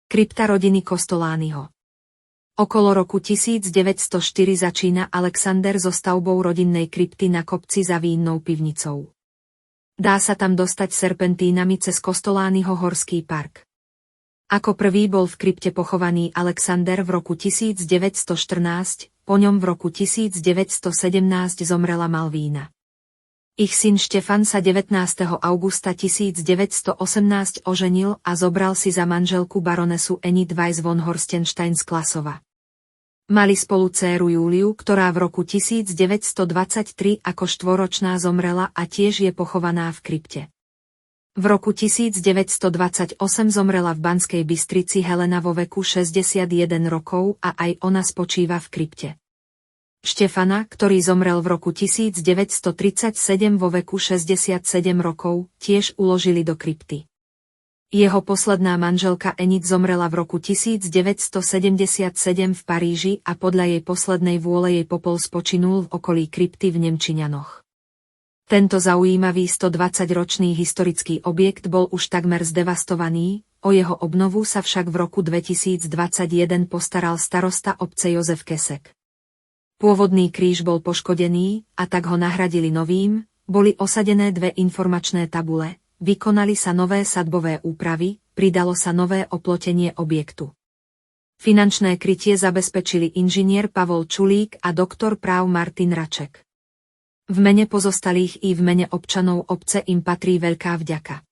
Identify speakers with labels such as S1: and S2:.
S1: Krypta rodiny Kostolányho. Okolo roku 1904 začína Alexander so stavbou rodinnej krypty na kopci za Vínnou pivnicou. Dá sa tam dostať serpentínami cez Kostolányho horský park. Ako prvý bol v krypte pochovaný Alexander v roku 1914, po ňom v roku 1917 zomrela Malvína. Ich syn Štefan sa 19. augusta 1918 oženil a zobral si za manželku baronesu Enid Weiss von Horstenstein z Klasova. Mali spolu dcéru Júliu, ktorá v roku 1923 ako štvoročná zomrela a tiež je pochovaná v krypte. V roku 1928 zomrela v Banskej Bystrici Helena vo veku 61 rokov a aj ona spočíva v krypte. Štefana, ktorý zomrel v roku 1937 vo veku 67 rokov, tiež uložili do krypty. Jeho posledná manželka Enid zomrela v roku 1977 v Paríži a podľa jej poslednej vôle jej popol spočinul v okolí krypty v Nemčiňanoch. Tento zaujímavý 120-ročný historický objekt bol už takmer zdevastovaný, o jeho obnovu sa však v roku 2021 postaral starosta obce Jozef Kesek. Pôvodný kríž bol poškodený, a tak ho nahradili novým, boli osadené dve informačné tabule, vykonali sa nové sadbové úpravy, pridalo sa nové oplotenie objektu. Finančné krytie zabezpečili inžinier Pavol Čulík a doktor práv Martin Raček. V mene pozostalých i v mene občanov obce im patrí veľká vďaka.